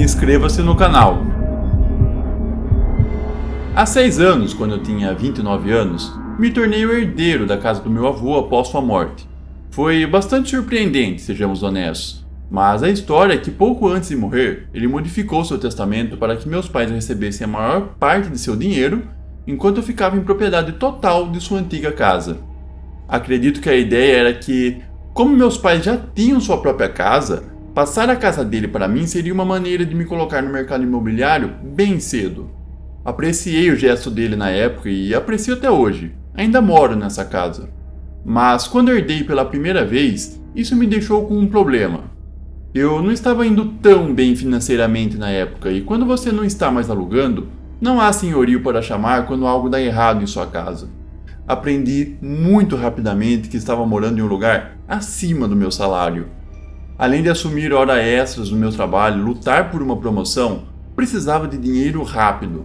inscreva-se no canal. Há 6 anos, quando eu tinha 29 anos, me tornei o herdeiro da casa do meu avô após sua morte. Foi bastante surpreendente, sejamos honestos, mas a história é que pouco antes de morrer, ele modificou seu testamento para que meus pais recebessem a maior parte de seu dinheiro, enquanto eu ficava em propriedade total de sua antiga casa. Acredito que a ideia era que, como meus pais já tinham sua própria casa, passar a casa dele para mim seria uma maneira de me colocar no mercado imobiliário bem cedo. Apreciei o gesto dele na época e aprecio até hoje. Ainda moro nessa casa. Mas quando herdei pela primeira vez, isso me deixou com um problema. Eu não estava indo tão bem financeiramente na época, e quando você não está mais alugando, não há senhorio para chamar quando algo dá errado em sua casa. Aprendi muito rapidamente que estava morando em um lugar acima do meu salário. Além de assumir horas extras no meu trabalho e lutar por uma promoção, precisava de dinheiro rápido.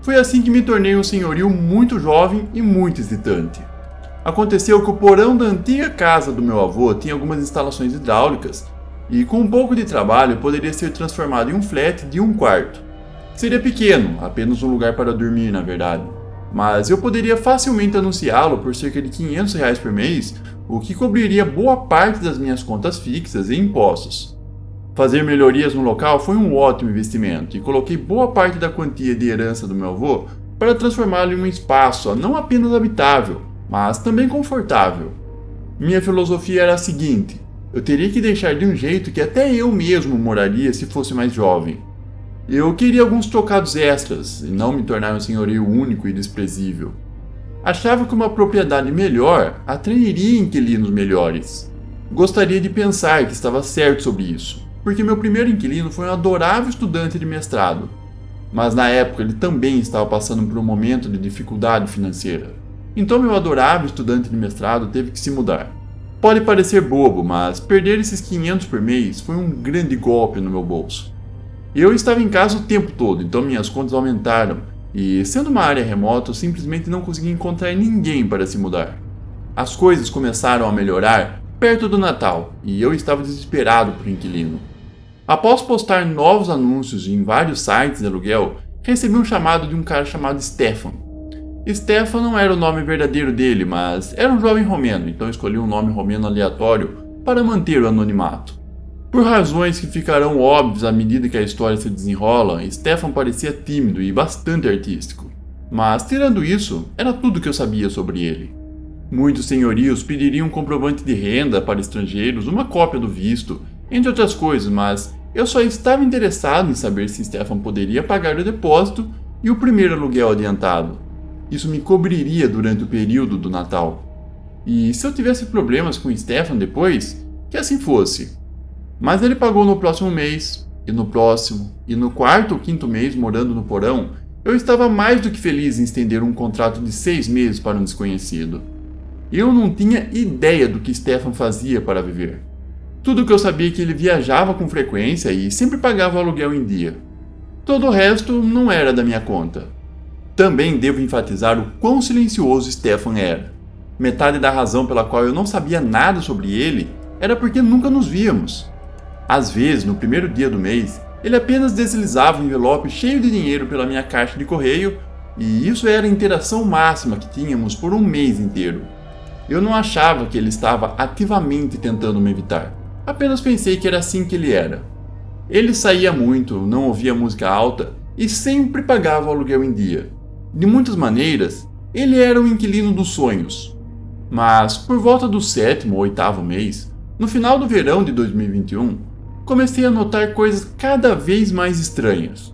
Foi assim que me tornei um senhorio muito jovem e muito excitante. Aconteceu que o porão da antiga casa do meu avô tinha algumas instalações hidráulicas e com um pouco de trabalho poderia ser transformado em um flat de 1 quarto. Seria pequeno, apenas um lugar para dormir na verdade, mas eu poderia facilmente anunciá-lo por cerca de R$500 por mês, o que cobriria boa parte das minhas contas fixas e impostos. Fazer melhorias no local foi um ótimo investimento e coloquei boa parte da quantia de herança do meu avô para transformá-lo em um espaço não apenas habitável, mas também confortável. Minha filosofia era a seguinte: eu teria que deixar de um jeito que até eu mesmo moraria se fosse mais jovem. Eu queria alguns trocados extras e não me tornar um senhorio único e desprezível. Achava que uma propriedade melhor atrairia inquilinos melhores. Gostaria de pensar que estava certo sobre isso, porque meu primeiro inquilino foi um adorável estudante de mestrado, mas na época ele também estava passando por um momento de dificuldade financeira. Então meu adorável estudante de mestrado teve que se mudar. Pode parecer bobo, mas perder esses 500 por mês foi um grande golpe no meu bolso. Eu estava em casa o tempo todo, então minhas contas aumentaram, e sendo uma área remota eu simplesmente não conseguia encontrar ninguém para se mudar. As coisas começaram a melhorar perto do Natal, e eu estava desesperado por inquilino. Após postar novos anúncios em vários sites de aluguel, recebi um chamado de um cara chamado Stefan. Stefan não era o nome verdadeiro dele, mas era um jovem romeno, então escolhi um nome romeno aleatório para manter o anonimato. Por razões que ficarão óbvias à medida que a história se desenrola, Stefan parecia tímido e bastante artístico. Mas, tirando isso, era tudo que eu sabia sobre ele. Muitos senhorios pediriam um comprovante de renda para estrangeiros, uma cópia do visto, entre outras coisas, mas eu só estava interessado em saber se Stefan poderia pagar o depósito e o primeiro aluguel adiantado. Isso me cobriria durante o período do Natal. E se eu tivesse problemas com Stefan depois, que assim fosse. Mas ele pagou no próximo mês, e no próximo, e no 4º ou 5º mês morando no porão, eu estava mais do que feliz em estender um contrato de 6 meses para um desconhecido. Eu não tinha ideia do que Stefan fazia para viver. Tudo o que eu sabia é que ele viajava com frequência e sempre pagava o aluguel em dia. Todo o resto não era da minha conta. Também devo enfatizar o quão silencioso Stefan era. Metade da razão pela qual eu não sabia nada sobre ele era porque nunca nos víamos. Às vezes, no primeiro dia do mês, ele apenas deslizava um envelope cheio de dinheiro pela minha caixa de correio, e isso era a interação máxima que tínhamos por um mês inteiro. Eu não achava que ele estava ativamente tentando me evitar. Apenas pensei que era assim que ele era. Ele saía muito, não ouvia música alta e sempre pagava o aluguel em dia. De muitas maneiras, ele era o inquilino dos sonhos. Mas, por volta do 7º ou 8º mês, no final do verão de 2021, comecei a notar coisas cada vez mais estranhas.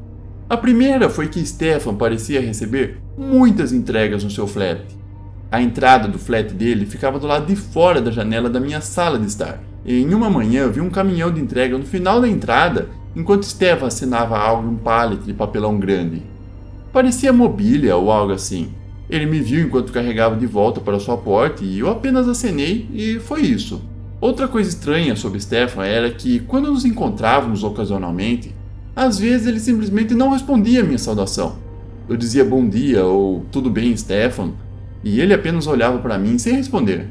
A primeira foi que Stefan parecia receber muitas entregas no seu flat. A entrada do flat dele ficava do lado de fora da janela da minha sala de estar. E em uma manhã vi um caminhão de entrega no final da entrada, enquanto Stefan assinava algo em um pallet de papelão grande. Parecia mobília ou algo assim. Ele me viu enquanto carregava de volta para sua porta e eu apenas acenei e foi isso. Outra coisa estranha sobre Stefan era que, quando nos encontrávamos ocasionalmente, às vezes ele simplesmente não respondia a minha saudação. Eu dizia bom dia ou tudo bem, Stefan, e ele apenas olhava para mim sem responder.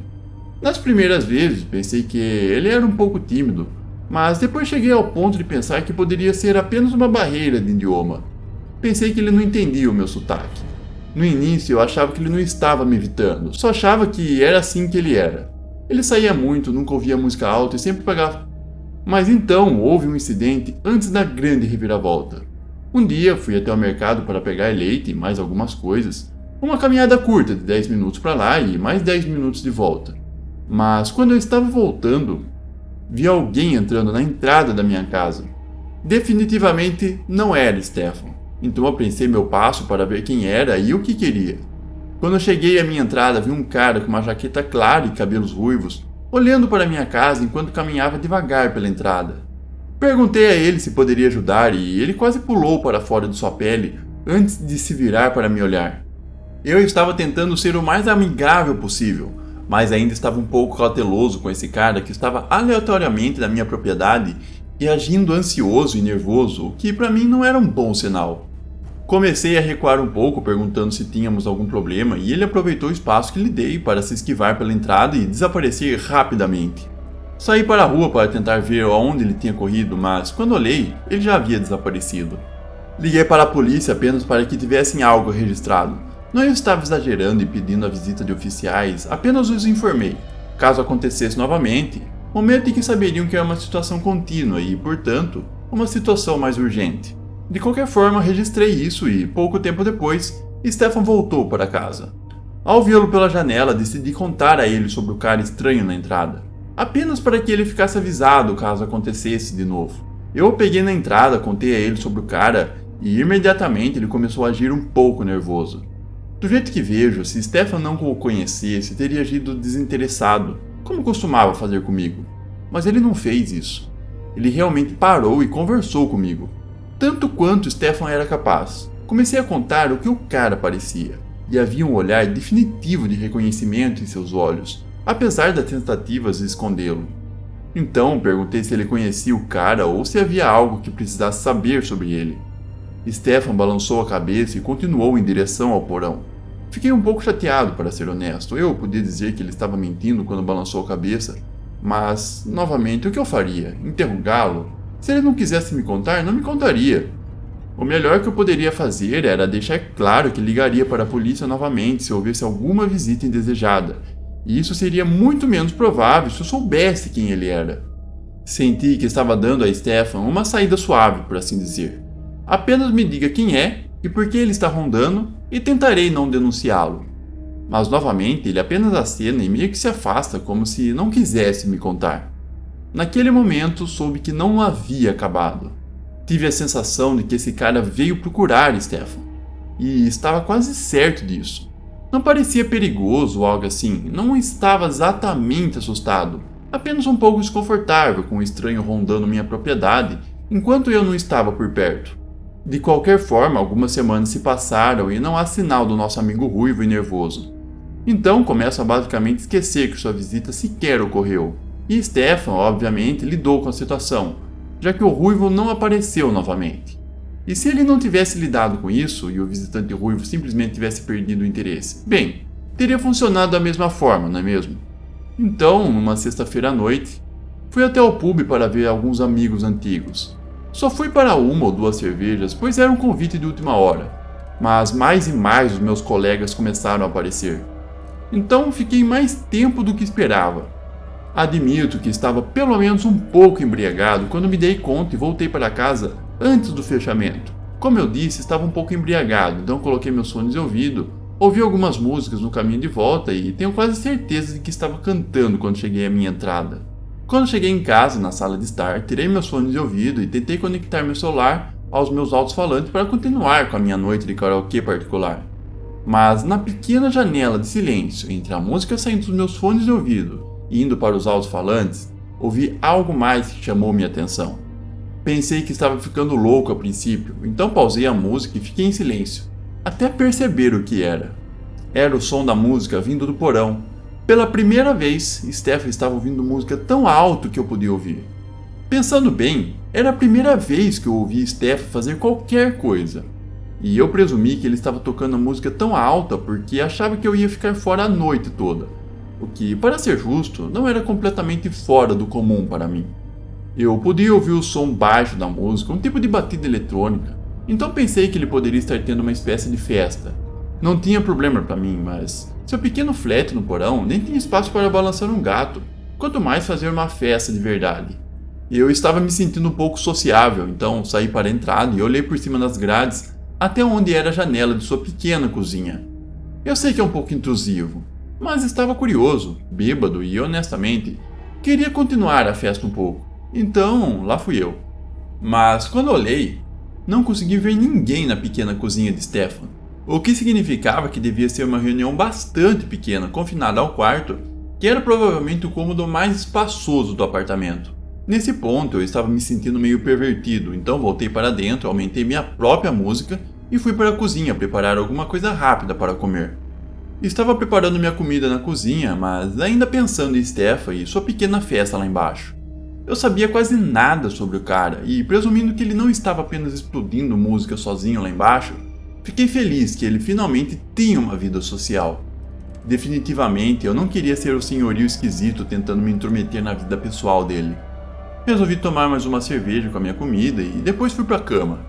Nas primeiras vezes pensei que ele era um pouco tímido, Mas depois cheguei ao ponto de pensar que poderia ser apenas uma barreira de idioma. Pensei que ele não entendia o meu sotaque. No início eu achava que ele não estava me evitando, só achava que era assim que ele era. Ele saía muito, nunca ouvia música alta e sempre pagava. Mas então houve um incidente antes da grande reviravolta. Um dia fui até o mercado para pegar leite e mais algumas coisas. Uma caminhada curta de 10 minutos para lá e mais 10 minutos de volta. Mas quando eu estava voltando, vi alguém entrando na entrada da minha casa. Definitivamente não era Stefan. Então apressei meu passo para ver quem era e o que queria. Quando eu cheguei à minha entrada, vi um cara com uma jaqueta clara e cabelos ruivos, olhando para minha casa enquanto caminhava devagar pela entrada. Perguntei a ele se poderia ajudar e ele quase pulou para fora de sua pele antes de se virar para me olhar. Eu estava tentando ser o mais amigável possível, mas ainda estava um pouco cauteloso com esse cara que estava aleatoriamente na minha propriedade e agindo ansioso e nervoso, o que para mim não era um bom sinal. Comecei a recuar um pouco, perguntando se tínhamos algum problema, e ele aproveitou o espaço que lhe dei para se esquivar pela entrada e desaparecer rapidamente. Saí para a rua para tentar ver aonde ele tinha corrido, mas quando olhei, ele já havia desaparecido. Liguei para a polícia apenas para que tivessem algo registrado. Não estava exagerando e pedindo a visita de oficiais, apenas os informei. Caso acontecesse novamente, momento em que saberiam que era uma situação contínua e, portanto, uma situação mais urgente. De qualquer forma, registrei isso e, pouco tempo depois, Stefan voltou para casa. Ao vê-lo pela janela, decidi contar a ele sobre o cara estranho na entrada, apenas para que ele ficasse avisado caso acontecesse de novo. Eu o peguei na entrada, contei a ele sobre o cara e imediatamente ele começou a agir um pouco nervoso. Do jeito que vejo, se Stefan não o conhecesse, teria agido desinteressado, como costumava fazer comigo. Mas ele não fez isso. Ele realmente parou e conversou comigo. Tanto quanto Stefan era capaz. Comecei a contar o que o cara parecia, e havia um olhar definitivo de reconhecimento em seus olhos, apesar das tentativas de escondê-lo. Então perguntei se ele conhecia o cara ou se havia algo que precisasse saber sobre ele. Stefan balançou a cabeça e continuou em direção ao porão. Fiquei um pouco chateado, para ser honesto. Eu podia dizer que ele estava mentindo quando balançou a cabeça, mas, novamente, o que eu faria? Interrogá-lo? Se ele não quisesse me contar, não me contaria. O melhor que eu poderia fazer era deixar claro que ligaria para a polícia novamente se houvesse alguma visita indesejada, e isso seria muito menos provável se eu soubesse quem ele era. Senti que estava dando a Stefan uma saída suave, por assim dizer. Apenas me diga quem é e por que ele está rondando e tentarei não denunciá-lo. Mas novamente ele apenas acena e meio que se afasta como se não quisesse me contar. Naquele momento soube que não havia acabado. Tive a sensação de que esse cara veio procurar Stefan. E estava quase certo disso. Não parecia perigoso ou algo assim, não estava exatamente assustado. Apenas um pouco desconfortável com o estranho rondando minha propriedade enquanto eu não estava por perto. De qualquer forma, algumas semanas se passaram e não há sinal do nosso amigo ruivo e nervoso. Então começo a basicamente esquecer que sua visita sequer ocorreu. E Stefan, obviamente, lidou com a situação, já que o ruivo não apareceu novamente. E se ele não tivesse lidado com isso e o visitante ruivo simplesmente tivesse perdido o interesse? Bem, teria funcionado da mesma forma, não é mesmo? Então, numa sexta-feira à noite, fui até o pub para ver alguns amigos antigos. Só fui para uma ou duas cervejas, pois era um convite de última hora. Mas mais e mais os meus colegas começaram a aparecer. Então fiquei mais tempo do que esperava. Admito que estava pelo menos um pouco embriagado quando me dei conta e voltei para casa antes do fechamento. Como eu disse, estava um pouco embriagado, então coloquei meus fones de ouvido, ouvi algumas músicas no caminho de volta e tenho quase certeza de que estava cantando quando cheguei à minha entrada. Quando cheguei em casa, na sala de estar, tirei meus fones de ouvido e tentei conectar meu celular aos meus alto-falantes para continuar com a minha noite de karaokê particular. Mas na pequena janela de silêncio entre a música saindo dos meus fones de ouvido e indo para os alto-falantes, ouvi algo mais que chamou minha atenção. Pensei que estava ficando louco a princípio, então pausei a música e fiquei em silêncio, até perceber o que era. Era o som da música vindo do porão. Pela primeira vez, Stefan estava ouvindo música tão alto que eu podia ouvir. Pensando bem, era a primeira vez que eu ouvi Stefan fazer qualquer coisa. E eu presumi que ele estava tocando a música tão alta porque achava que eu ia ficar fora a noite toda. O que, para ser justo, não era completamente fora do comum para mim. Eu podia ouvir o som baixo da música, um tipo de batida eletrônica, então pensei que ele poderia estar tendo uma espécie de festa. Não tinha problema para mim, mas seu pequeno flat no porão nem tinha espaço para balançar um gato, quanto mais fazer uma festa de verdade. Eu estava me sentindo um pouco sociável, então saí para a entrada e olhei por cima das grades até onde era a janela de sua pequena cozinha. Eu sei que é um pouco intrusivo, mas estava curioso, bêbado e, honestamente, queria continuar a festa um pouco. Então, lá fui eu. Mas quando olhei, não consegui ver ninguém na pequena cozinha de Stefan, o que significava que devia ser uma reunião bastante pequena, confinada ao quarto, que era provavelmente o cômodo mais espaçoso do apartamento. Nesse ponto, eu estava me sentindo meio pervertido, então voltei para dentro, aumentei minha própria música e fui para a cozinha preparar alguma coisa rápida para comer. Estava preparando minha comida na cozinha, mas ainda pensando em Stefan e sua pequena festa lá embaixo. Eu sabia quase nada sobre o cara e, presumindo que ele não estava apenas explodindo música sozinho lá embaixo, fiquei feliz que ele finalmente tinha uma vida social. Definitivamente, eu não queria ser o senhorio esquisito tentando me intrometer na vida pessoal dele. Resolvi tomar mais uma cerveja com a minha comida e depois fui para a cama.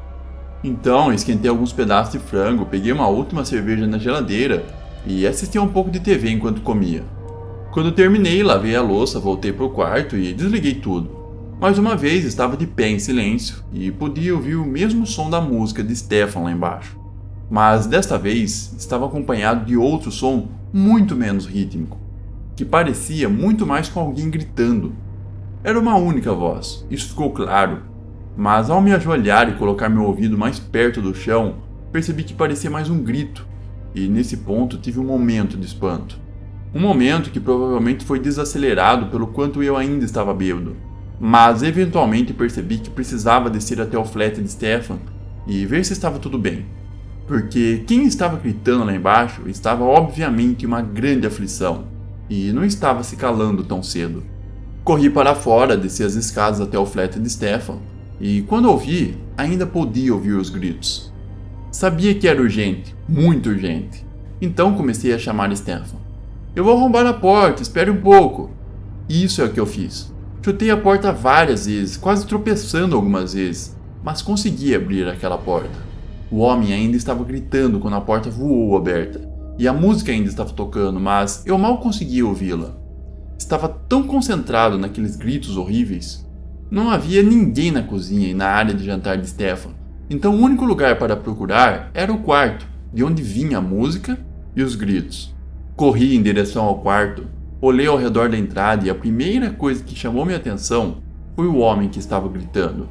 Então, esquentei alguns pedaços de frango, peguei uma última cerveja na geladeira e assisti um pouco de TV enquanto comia. Quando terminei, lavei a louça, voltei para o quarto e desliguei tudo. Mais uma vez estava de pé em silêncio e podia ouvir o mesmo som da música de Stefan lá embaixo. Mas desta vez estava acompanhado de outro som muito menos rítmico, que parecia muito mais com alguém gritando. Era uma única voz, isso ficou claro, mas ao me ajoelhar e colocar meu ouvido mais perto do chão, percebi que parecia mais um grito, e nesse ponto tive um momento de espanto. Um momento que provavelmente foi desacelerado pelo quanto eu ainda estava bêbado, mas eventualmente percebi que precisava descer até o flat de Stefan e ver se estava tudo bem, porque quem estava gritando lá embaixo estava obviamente em uma grande aflição, e não estava se calando tão cedo. Corri para fora, desci as escadas até o flat de Stefan, e quando ouvi, ainda podia ouvir os gritos. Sabia que era urgente, muito urgente. Então comecei a chamar Stefan. Eu vou arrombar a porta, espere um pouco. E isso é o que eu fiz. Chutei a porta várias vezes, quase tropeçando algumas vezes, mas consegui abrir aquela porta. O homem ainda estava gritando quando a porta voou aberta, e a música ainda estava tocando, mas eu mal conseguia ouvi-la. Estava tão concentrado naqueles gritos horríveis. Não havia ninguém na cozinha e na área de jantar de Stefan, então o único lugar para procurar era o quarto, de onde vinha a música e os gritos. Corri em direção ao quarto, olhei ao redor da entrada e a primeira coisa que chamou minha atenção foi o homem que estava gritando.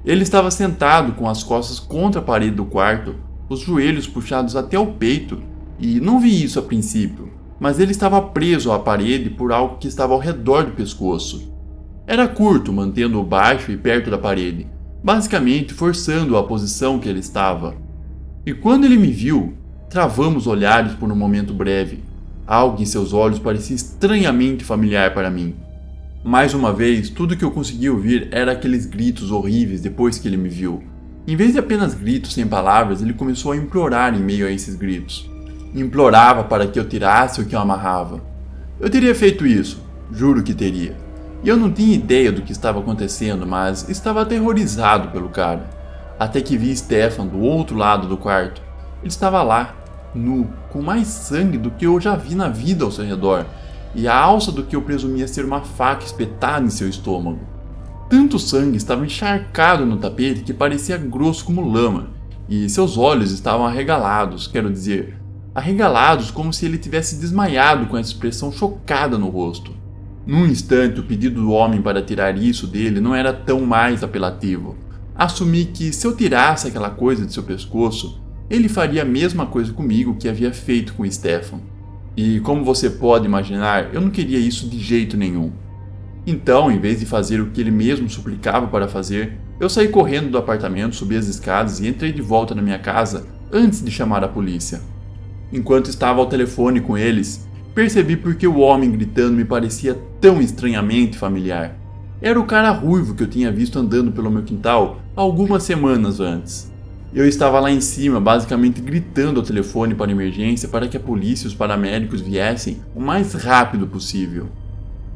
Ele estava sentado com as costas contra a parede do quarto, os joelhos puxados até o peito, e não vi isso a princípio, mas ele estava preso à parede por algo que estava ao redor do pescoço. Era curto, mantendo-o baixo e perto da parede, basicamente forçando-o à posição que ele estava. E quando ele me viu, travamos olhares por um momento breve. Algo em seus olhos parecia estranhamente familiar para mim. Mais uma vez, tudo que eu conseguia ouvir era aqueles gritos horríveis depois que ele me viu. Em vez de apenas gritos sem palavras, ele começou a implorar em meio a esses gritos. Implorava para que eu tirasse o que eu amarrava. Eu teria feito isso, juro que teria. E eu não tinha ideia do que estava acontecendo, mas estava aterrorizado pelo cara. Até que vi Stefan do outro lado do quarto. Ele estava lá, nu, com mais sangue do que eu já vi na vida ao seu redor, e a alça do que eu presumia ser uma faca espetada em seu estômago. Tanto sangue estava encharcado no tapete que parecia grosso como lama, e seus olhos estavam arregalados, quero dizer, arregalados como se ele tivesse desmaiado com essa expressão chocada no rosto. Num instante, o pedido do homem para tirar isso dele não era tão mais apelativo. Assumi que se eu tirasse aquela coisa de seu pescoço, ele faria a mesma coisa comigo que havia feito com Stefan. E como você pode imaginar, eu não queria isso de jeito nenhum. Então, em vez de fazer o que ele mesmo suplicava para fazer, eu saí correndo do apartamento, subi as escadas e entrei de volta na minha casa antes de chamar a polícia. Enquanto estava ao telefone com eles, percebi porque o homem gritando me parecia tão estranhamente familiar. Era o cara ruivo que eu tinha visto andando pelo meu quintal algumas semanas antes. Eu estava lá em cima, basicamente gritando ao telefone para emergência para que a polícia e os paramédicos viessem o mais rápido possível.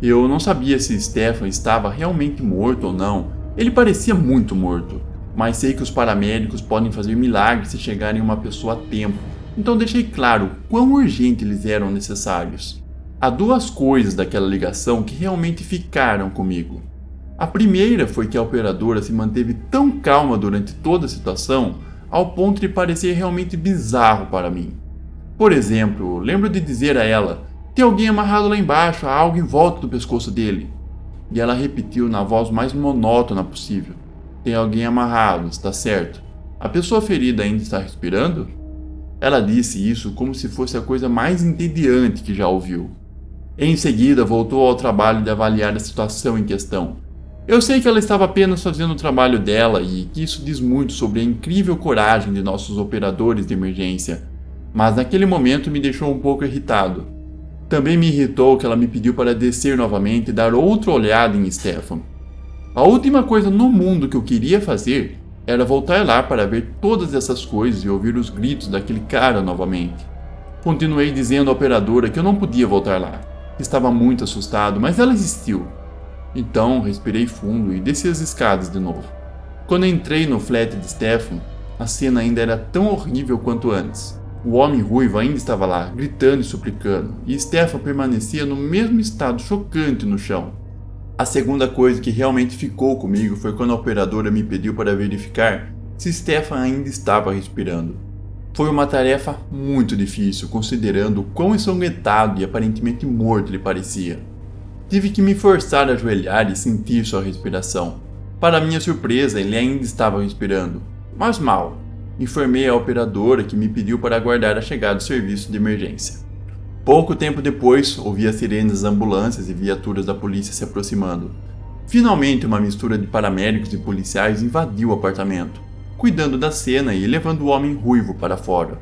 Eu não sabia se Stefan estava realmente morto ou não. Ele parecia muito morto, mas sei que os paramédicos podem fazer milagres se chegarem uma pessoa a tempo, então deixei claro quão urgente eles eram necessários. Há duas coisas daquela ligação que realmente ficaram comigo. A primeira foi que a operadora se manteve tão calma durante toda a situação, ao ponto de parecer realmente bizarro para mim. Por exemplo, lembro de dizer a ela: "Tem alguém amarrado lá embaixo, há algo em volta do pescoço dele." E ela repetiu na voz mais monótona possível: "Tem alguém amarrado, está certo? A pessoa ferida ainda está respirando?" Ela disse isso como se fosse a coisa mais entediante que já ouviu. Em seguida, voltou ao trabalho de avaliar a situação em questão. Eu sei que ela estava apenas fazendo o trabalho dela e que isso diz muito sobre a incrível coragem de nossos operadores de emergência, mas naquele momento me deixou um pouco irritado. Também me irritou que ela me pediu para descer novamente e dar outra olhada em Stefan. A última coisa no mundo que eu queria fazer era voltar lá para ver todas essas coisas e ouvir os gritos daquele cara novamente. Continuei dizendo à operadora que eu não podia voltar lá. Estava muito assustado, mas ela insistiu. Então respirei fundo e desci as escadas de novo. Quando entrei no flat de Stefan, a cena ainda era tão horrível quanto antes. O homem ruivo ainda estava lá, gritando e suplicando, e Stefan permanecia no mesmo estado chocante no chão. A segunda coisa que realmente ficou comigo foi quando a operadora me pediu para verificar se Stefan ainda estava respirando. Foi uma tarefa muito difícil, considerando o quão ensanguentado e aparentemente morto ele parecia. Tive que me forçar a ajoelhar e sentir sua respiração. Para minha surpresa, ele ainda estava respirando, mas mal. Informei a operadora que me pediu para aguardar a chegada do serviço de emergência. Pouco tempo depois, ouvi as sirenes das ambulâncias e viaturas da polícia se aproximando. Finalmente, uma mistura de paramédicos e policiais invadiu o apartamento, cuidando da cena e levando o homem ruivo para fora.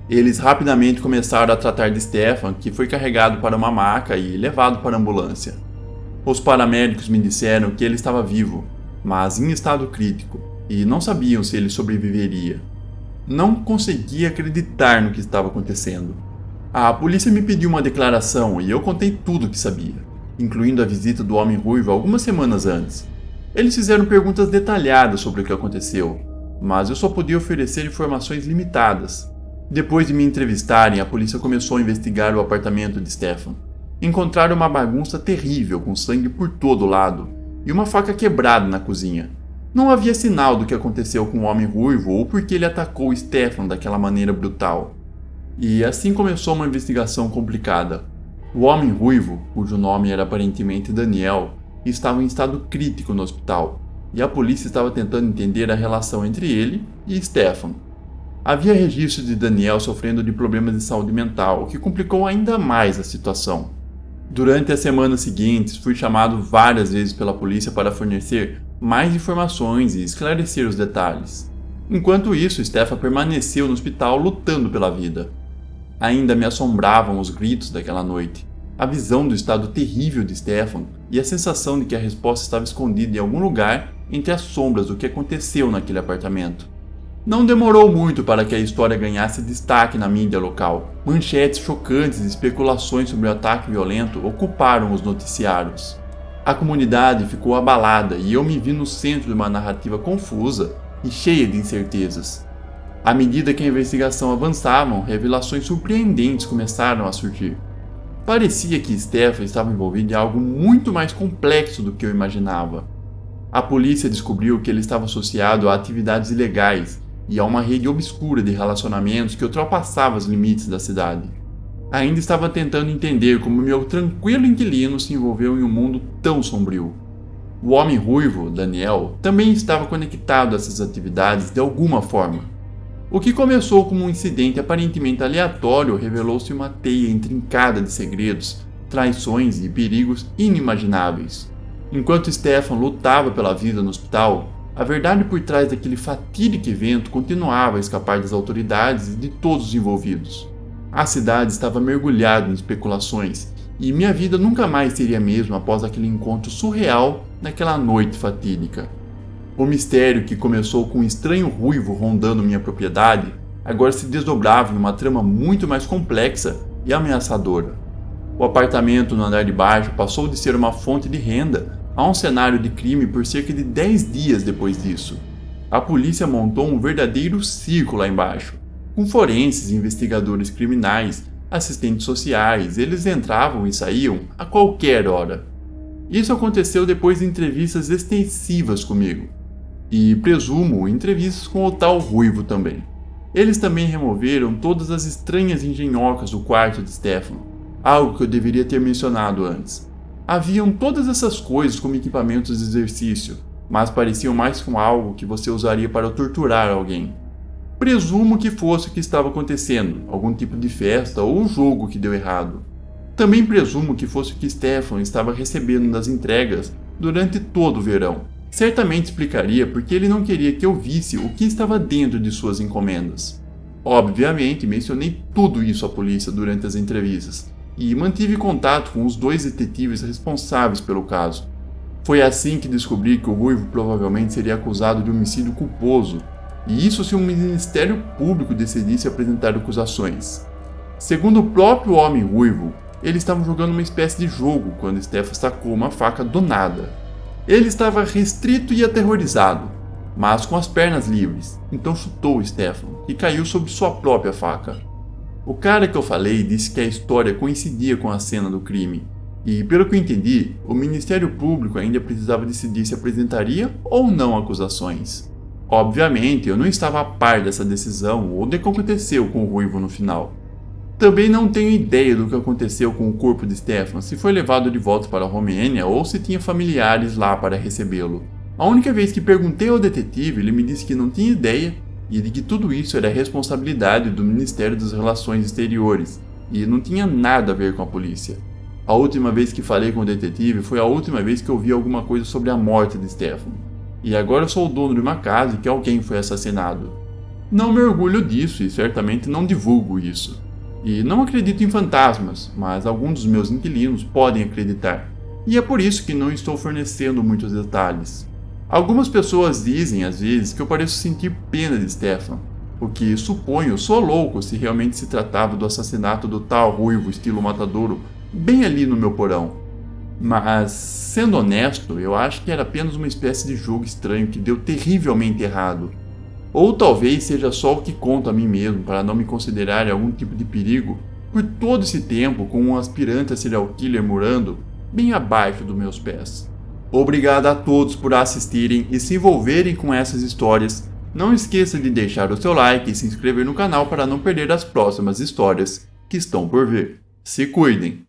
Eles rapidamente começaram a tratar de Stefan, que foi carregado para uma maca e levado para a ambulância. Os paramédicos me disseram que ele estava vivo, mas em estado crítico, e não sabiam se ele sobreviveria. Não conseguia acreditar no que estava acontecendo. A polícia me pediu uma declaração e eu contei tudo o que sabia, incluindo a visita do homem ruivo algumas semanas antes. Eles fizeram perguntas detalhadas sobre o que aconteceu, mas eu só podia oferecer informações limitadas. Depois de me entrevistarem, a polícia começou a investigar o apartamento de Stefan. Encontraram uma bagunça terrível com sangue por todo lado e uma faca quebrada na cozinha. Não havia sinal do que aconteceu com o homem ruivo ou por que ele atacou Stefan daquela maneira brutal. E assim começou uma investigação complicada. O homem ruivo, cujo nome era aparentemente Daniel, estava em estado crítico no hospital, e a polícia estava tentando entender a relação entre ele e Stefan. Havia registros de Daniel sofrendo de problemas de saúde mental, o que complicou ainda mais a situação. Durante as semanas seguintes, fui chamado várias vezes pela polícia para fornecer mais informações e esclarecer os detalhes. Enquanto isso, Stefan permaneceu no hospital lutando pela vida. Ainda me assombravam os gritos daquela noite, a visão do estado terrível de Stefan e a sensação de que a resposta estava escondida em algum lugar entre as sombras do que aconteceu naquele apartamento. Não demorou muito para que a história ganhasse destaque na mídia local. Manchetes chocantes e especulações sobre o ataque violento ocuparam os noticiários. A comunidade ficou abalada e eu me vi no centro de uma narrativa confusa e cheia de incertezas. À medida que a investigação avançava, revelações surpreendentes começaram a surgir. Parecia que Stefan estava envolvido em algo muito mais complexo do que eu imaginava. A polícia descobriu que ele estava associado a atividades ilegais e a uma rede obscura de relacionamentos que ultrapassava os limites da cidade. Ainda estava tentando entender como meu tranquilo inquilino se envolveu em um mundo tão sombrio. O homem ruivo, Daniel, também estava conectado a essas atividades de alguma forma. O que começou como um incidente aparentemente aleatório revelou-se uma teia intrincada de segredos, traições e perigos inimagináveis. Enquanto Stefan lutava pela vida no hospital, a verdade por trás daquele fatídico evento continuava a escapar das autoridades e de todos os envolvidos. A cidade estava mergulhada em especulações, e minha vida nunca mais seria a mesma após aquele encontro surreal naquela noite fatídica. O mistério que começou com um estranho ruivo rondando minha propriedade, agora se desdobrava em uma trama muito mais complexa e ameaçadora. O apartamento no andar de baixo passou de ser uma fonte de renda a um cenário de crime por cerca de 10 dias depois disso. A polícia montou um verdadeiro circo lá embaixo, com forenses, investigadores criminais, assistentes sociais. Eles entravam e saíam a qualquer hora. Isso aconteceu depois de entrevistas extensivas comigo, e presumo entrevistas com o tal Ruivo também. Eles também removeram todas as estranhas engenhocas do quarto de Stefan, algo que eu deveria ter mencionado antes. Haviam todas essas coisas como equipamentos de exercício, mas pareciam mais com algo que você usaria para torturar alguém. Presumo que fosse o que estava acontecendo, algum tipo de festa ou jogo que deu errado. Também presumo que fosse o que Stefan estava recebendo das entregas durante todo o verão. Certamente explicaria porque ele não queria que eu visse o que estava dentro de suas encomendas. Obviamente, mencionei tudo isso à polícia durante as entrevistas e mantive contato com os 2 detetives responsáveis pelo caso. Foi assim que descobri que o Ruivo provavelmente seria acusado de homicídio culposo, e isso se o Ministério Público decidisse apresentar acusações. Segundo o próprio homem Ruivo, eles estavam jogando uma espécie de jogo quando Stefan sacou uma faca do nada. Ele estava restrito e aterrorizado, mas com as pernas livres, então chutou Stefan, que caiu sob sua própria faca. O cara que eu falei disse que a história coincidia com a cena do crime, e pelo que eu entendi, o Ministério Público ainda precisava decidir se apresentaria ou não acusações. Obviamente, eu não estava a par dessa decisão ou do que aconteceu com o Ruivo no final. Também não tenho ideia do que aconteceu com o corpo de Stefan, se foi levado de volta para a Romênia ou se tinha familiares lá para recebê-lo. A única vez que perguntei ao detetive, ele me disse que não tinha ideia e de que tudo isso era responsabilidade do Ministério das Relações Exteriores e não tinha nada a ver com a polícia. A última vez que falei com o detetive foi a última vez que eu vi alguma coisa sobre a morte de Stefan. E agora eu sou o dono de uma casa e que alguém foi assassinado. Não me orgulho disso e certamente não divulgo isso. E não acredito em fantasmas, mas alguns dos meus inquilinos podem acreditar. E é por isso que não estou fornecendo muitos detalhes. Algumas pessoas dizem às vezes que eu pareço sentir pena de Stefan, o que suponho sou louco se realmente se tratava do assassinato do tal Ruivo estilo matadouro bem ali no meu porão. Mas, sendo honesto, eu acho que era apenas uma espécie de jogo estranho que deu terrivelmente errado. Ou talvez seja só o que conto a mim mesmo para não me considerar algum tipo de perigo por todo esse tempo com um aspirante a serial killer morando bem abaixo dos meus pés. Obrigado a todos por assistirem e se envolverem com essas histórias. Não esqueça de deixar o seu like e se inscrever no canal para não perder as próximas histórias que estão por vir. Se cuidem!